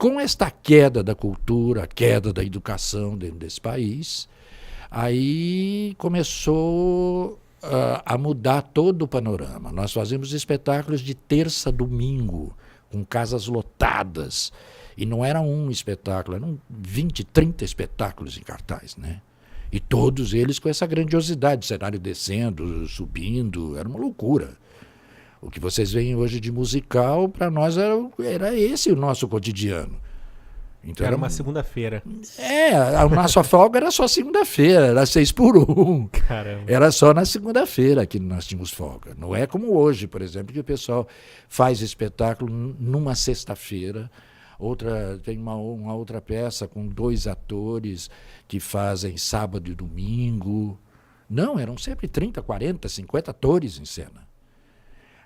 com esta queda da cultura, a queda da educação dentro desse país, aí começou a mudar todo o panorama. Nós fazíamos espetáculos de terça a domingo, com casas lotadas. E não era um espetáculo, eram 20, 30 espetáculos em cartaz, né? E todos eles com essa grandiosidade, cenário descendo, subindo, era uma loucura. O que vocês veem hoje de musical, para nós era esse o nosso cotidiano. Então, era uma segunda-feira. A nossa folga era só segunda-feira, era 6x1. Caramba. Era só na segunda-feira que nós tínhamos folga. Não é como hoje, por exemplo, que o pessoal faz espetáculo numa sexta-feira. Tem uma outra peça com 2 atores que fazem sábado e domingo. Não, eram sempre 30, 40, 50 atores em cena.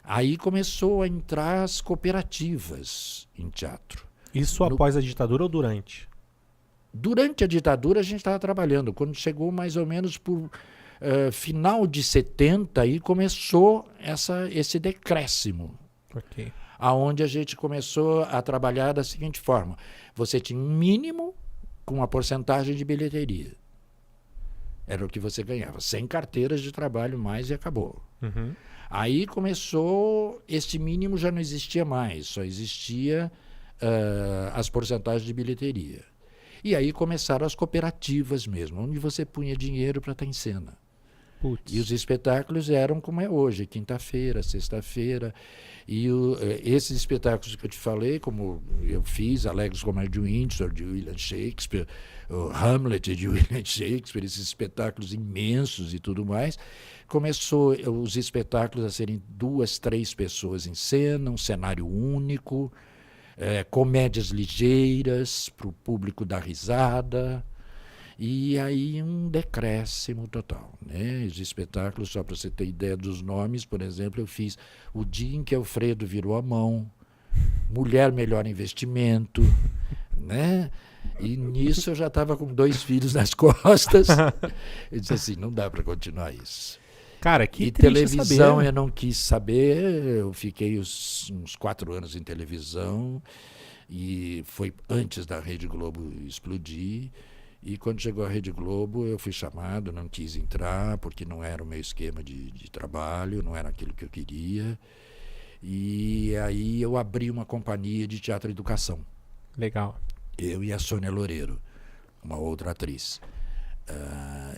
Aí começou a entrar as cooperativas em teatro. Isso após a ditadura ou durante? Durante a ditadura a gente estava trabalhando. Quando chegou mais ou menos por final de 70, aí começou esse decréscimo. Ok. Aonde a gente começou a trabalhar da seguinte forma. Você tinha um mínimo com uma porcentagem de bilheteria. Era o que você ganhava. 100 carteiras de trabalho mais e acabou. Uhum. Aí começou, esse mínimo já não existia mais, só existia as porcentagens de bilheteria. E aí começaram as cooperativas mesmo, onde você punha dinheiro para estar em cena. Putz. E os espetáculos eram como é hoje, quinta-feira, sexta-feira. E esses espetáculos que eu te falei, como eu fiz, Alegres como de Windsor, de William Shakespeare, o Hamlet de William Shakespeare, esses espetáculos imensos e tudo mais, começou os espetáculos a serem 2, 3 pessoas em cena, um cenário único, comédias ligeiras para o público dar risada. E aí um decréscimo total, né? Os espetáculos, só para você ter ideia dos nomes, por exemplo, eu fiz O Dia em que Alfredo Virou a Mão, Mulher Melhor Investimento, né? E nisso eu já estava com 2 filhos nas costas. Eu disse assim, não dá para continuar isso. Cara, que e triste televisão saber. Eu não quis saber, eu fiquei uns 4 anos em televisão, e foi antes da Rede Globo explodir. E quando chegou a Rede Globo, eu fui chamado, não quis entrar, porque não era o meu esquema de trabalho, não era aquilo que eu queria. E aí eu abri uma companhia de teatro e educação. Legal. Eu e a Sônia Loureiro, uma outra atriz.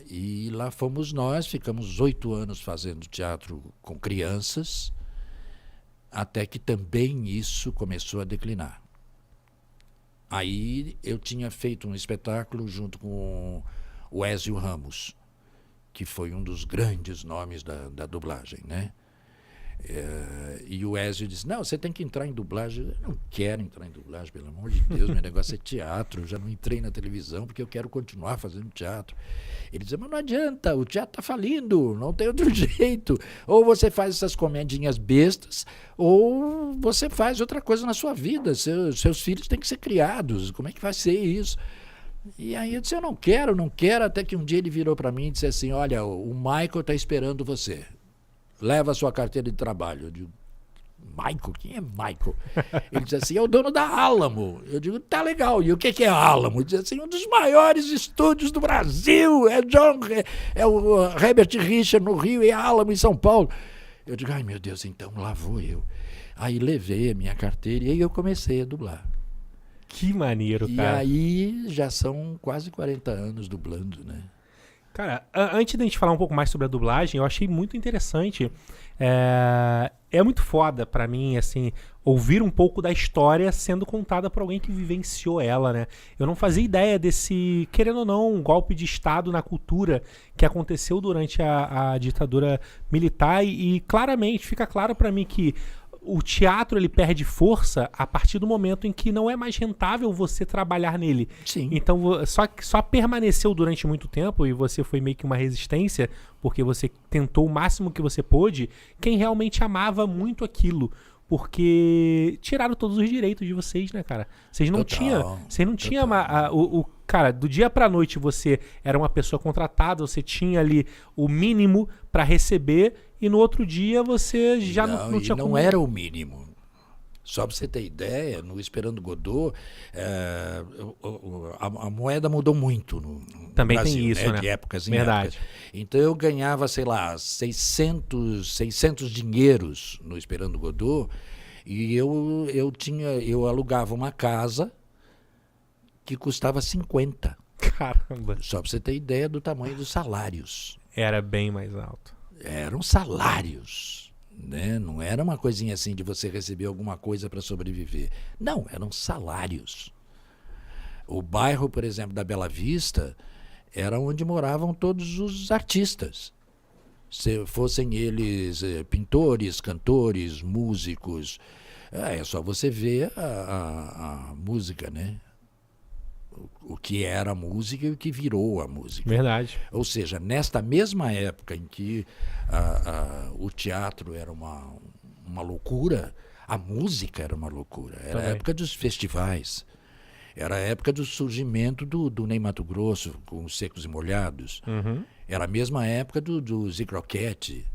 E lá fomos nós, ficamos 8 anos fazendo teatro com crianças, até que também isso começou a declinar. Aí eu tinha feito um espetáculo junto com o Ézio Ramos, que foi um dos grandes nomes da dublagem, né? E o Ézio disse, não, você tem que entrar em dublagem. Eu não quero entrar em dublagem, pelo amor de Deus, meu negócio é teatro, eu já não entrei na televisão porque eu quero continuar fazendo teatro. Ele dizia, mas não adianta, o teatro está falindo, não tem outro jeito. Ou você faz essas comedinhas bestas, ou você faz outra coisa na sua vida, seus filhos têm que ser criados, como é que vai ser isso? E aí eu disse, eu não quero, até que um dia ele virou para mim e disse assim, olha, o Michael está esperando você. Leva a sua carteira de trabalho. Eu digo, Michael? Quem é Michael? Ele diz assim, é o dono da Alamo. Eu digo, tá legal. E o que é a Alamo? Ele diz assim, um dos maiores estúdios do Brasil. É o Herbert Richard no Rio e a Alamo em São Paulo. Eu digo, ai meu Deus, então lá vou eu. Aí levei a minha carteira e aí eu comecei a dublar. Que maneiro, cara. E aí já são quase 40 anos dublando, né? Cara, antes da gente falar um pouco mais sobre a dublagem, eu achei muito interessante. É muito foda pra mim, assim, ouvir um pouco da história sendo contada por alguém que vivenciou ela, né? Eu não fazia ideia desse, querendo ou não, um golpe de Estado na cultura que aconteceu durante a ditadura militar e claramente fica claro pra mim que o teatro ele perde força a partir do momento em que não é mais rentável você trabalhar nele. Sim. Então só permaneceu durante muito tempo e você foi meio que uma resistência porque você tentou o máximo que você pôde, quem realmente amava muito aquilo. Porque tiraram todos os direitos de vocês, né, cara? Vocês não tinham cara, do dia pra noite você era uma pessoa contratada, você tinha ali o mínimo pra receber e no outro dia você já não tinha como... Não era o mínimo. Só para você ter ideia, no Esperando Godot, a moeda mudou muito no Também Brasil, tem isso, né? De épocas em Verdade. épocas. Então eu ganhava, sei lá, 600 dinheiros no Esperando Godot, e eu alugava uma casa que custava 50. Caramba. Só para você ter ideia do tamanho dos salários. Era bem mais alto. Eram salários, né? Não era uma coisinha assim de você receber alguma coisa para sobreviver. Não, eram salários. O bairro, por exemplo, da Bela Vista, era onde moravam todos os artistas. Se fossem eles pintores, cantores, músicos. É só você ver a música, né? O que era a música e o que virou a música. Verdade. Ou seja, nesta mesma época em que o teatro era uma loucura, a música era uma loucura. Era a época dos festivais. Era a época do surgimento do Ney Matogrosso, com os Secos e Molhados. Uhum. Era a mesma época do Zico Roquete.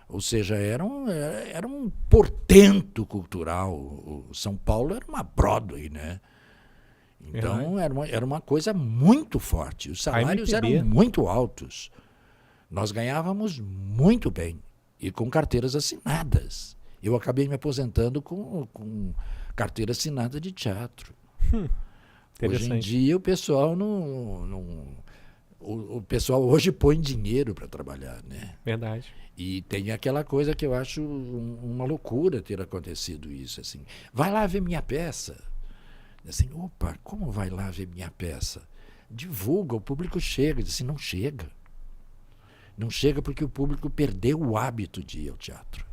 Ou seja, era um portento cultural. O São Paulo era uma Broadway, né? Então era uma coisa muito forte. Os salários eram muito altos. Nós ganhávamos muito bem e com carteiras assinadas. Eu acabei me aposentando com carteira assinada de teatro. Hoje em dia o pessoal o pessoal hoje põe dinheiro para trabalhar, né? Verdade. E tem aquela coisa que eu acho uma loucura ter acontecido isso, assim. Vai lá ver minha peça. Assim, opa, como vai lá ver minha peça? Divulga, o público chega. Diz assim, não chega. Não chega porque o público perdeu o hábito de ir ao teatro.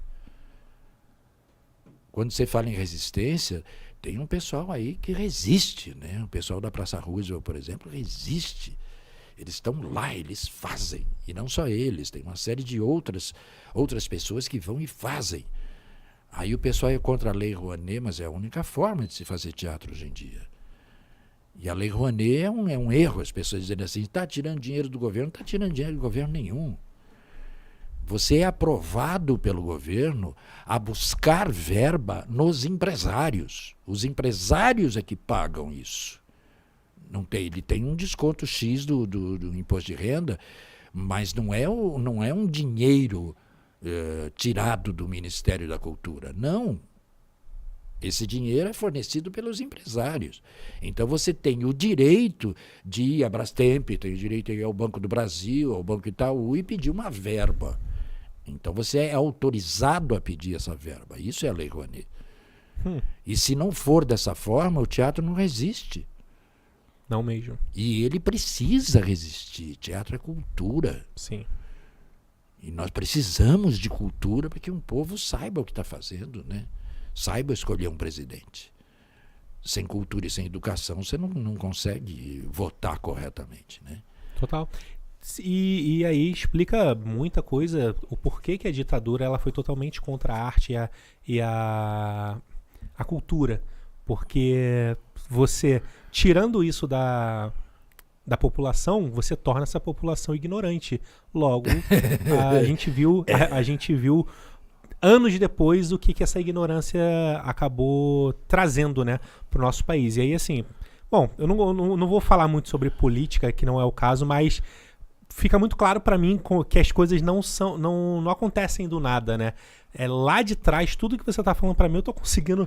Quando você fala em resistência, tem um pessoal aí que resiste, né? O pessoal da Praça Roosevelt, por exemplo, resiste. Eles estão lá, eles fazem. E não só eles, tem uma série de outras pessoas que vão e fazem. Aí o pessoal é contra a Lei Rouanet, mas é a única forma de se fazer teatro hoje em dia. E a Lei Rouanet é um erro, as pessoas dizendo assim, está tirando dinheiro do governo, não está tirando dinheiro do governo nenhum. Você é aprovado pelo governo a buscar verba nos empresários. Os empresários é que pagam isso. Ele tem um desconto X do imposto de renda, mas não é um dinheiro tirado do Ministério da Cultura. Não. Esse dinheiro é fornecido pelos empresários. Então você tem o direito de ir à Brastemp, tem o direito de ir ao Banco do Brasil, ao Banco Itaú e pedir uma verba. Então você é autorizado a pedir essa verba. Isso é a Lei Rouanet. E se não for dessa forma, o teatro não resiste. Não mesmo. E ele precisa resistir. Teatro é cultura. Sim. E nós precisamos de cultura para que um povo saiba o que está fazendo, né? Saiba escolher um presidente. Sem cultura e sem educação, você não consegue votar corretamente, né? Total. E aí explica muita coisa, o porquê que a ditadura ela foi totalmente contra a arte e a cultura. Porque você, tirando isso da população, você torna essa população ignorante. Logo, a gente viu anos depois o que essa ignorância acabou trazendo, né, para o nosso país. E aí, assim, bom, eu não vou falar muito sobre política, que não é o caso, mas fica muito claro para mim que as coisas não acontecem do nada, né? Lá de trás, tudo que você está falando para mim, eu estou conseguindo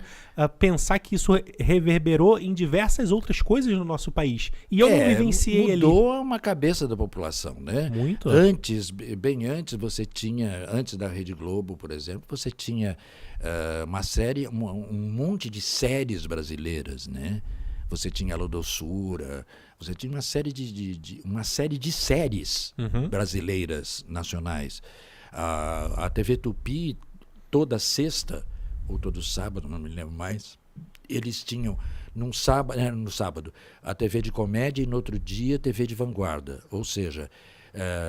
pensar que isso reverberou em diversas outras coisas no nosso país. E eu não vivenciei ali. Mudou uma cabeça da população, né? Muito. Bem antes, você tinha, antes da Rede Globo, por exemplo, você tinha uma série, um monte de séries brasileiras, né? Você tinha a Lodossura, você tinha uma série de séries brasileiras, nacionais. A TV Tupi, toda sexta, ou todo sábado, não me lembro mais, eles tinham, no sábado, a TV de comédia e no outro dia, TV de vanguarda. Ou seja,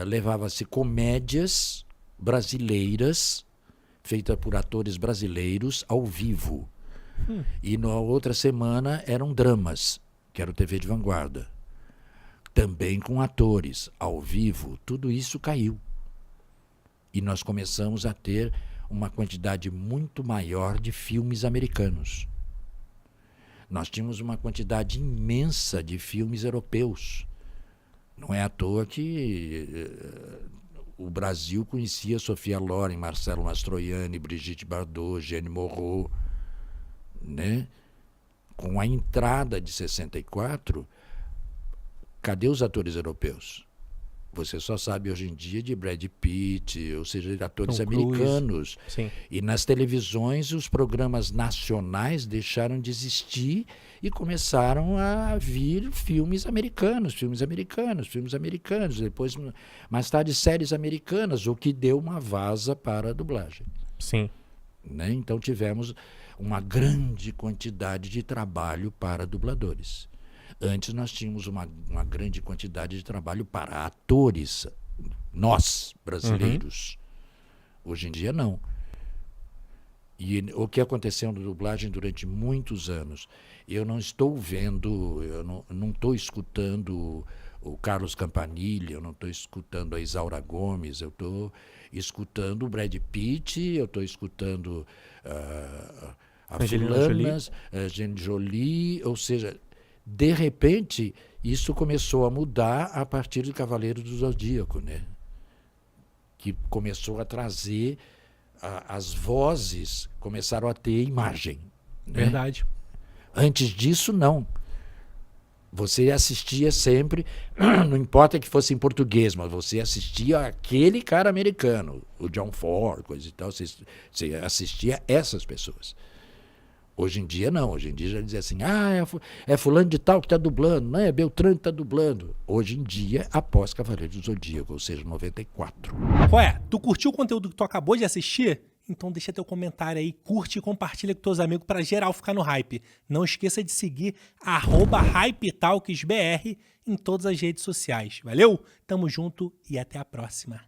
levava-se comédias brasileiras, feitas por atores brasileiros, ao vivo. E na outra semana eram dramas, que era o TV de vanguarda. Também com atores, ao vivo. Tudo isso caiu. E nós começamos a ter uma quantidade muito maior de filmes americanos. Nós tínhamos uma quantidade imensa de filmes europeus. Não é à toa que o Brasil conhecia Sofia Loren, Marcelo Mastroianni, Brigitte Bardot, Jeanne Moreau, né? Com a entrada de 64, cadê os atores europeus? Você só sabe hoje em dia de Brad Pitt, ou seja, de atores americanos. Sim. E nas televisões, os programas nacionais deixaram de existir e começaram a vir filmes americanos. Depois, mais tarde, séries americanas, o que deu uma vaza para a dublagem. Sim. Né? Então tivemos uma grande quantidade de trabalho para dubladores. Antes nós tínhamos uma grande quantidade de trabalho para atores, nós, brasileiros. Hoje em dia, não. E o que aconteceu na dublagem durante muitos anos, eu não estou vendo, eu não estou escutando o Carlos Campanile, eu não estou escutando a Isaura Gomes, eu estou escutando o Brad Pitt, eu estou escutando a Fulanas, a Angelina Jolie, ou seja... De repente, isso começou a mudar a partir de Cavaleiros do Zodíaco, né? Que começou a trazer, as vozes começaram a ter imagem. Né? Verdade. Antes disso, não. Você assistia sempre, não importa que fosse em português, mas você assistia aquele cara americano, o John Ford, coisa e tal, você assistia essas pessoas. Hoje em dia não, hoje em dia já dizia assim, é fulano de tal que está dublando, não é Beltrano que está dublando. Hoje em dia, após Cavaleiros do Zodíaco, ou seja, 94. Ué, tu curtiu o conteúdo que tu acabou de assistir? Então deixa teu comentário aí, curte e compartilha com teus amigos para geral ficar no hype. Não esqueça de seguir @HypeTalksBR em todas as redes sociais. Valeu? Tamo junto e até a próxima.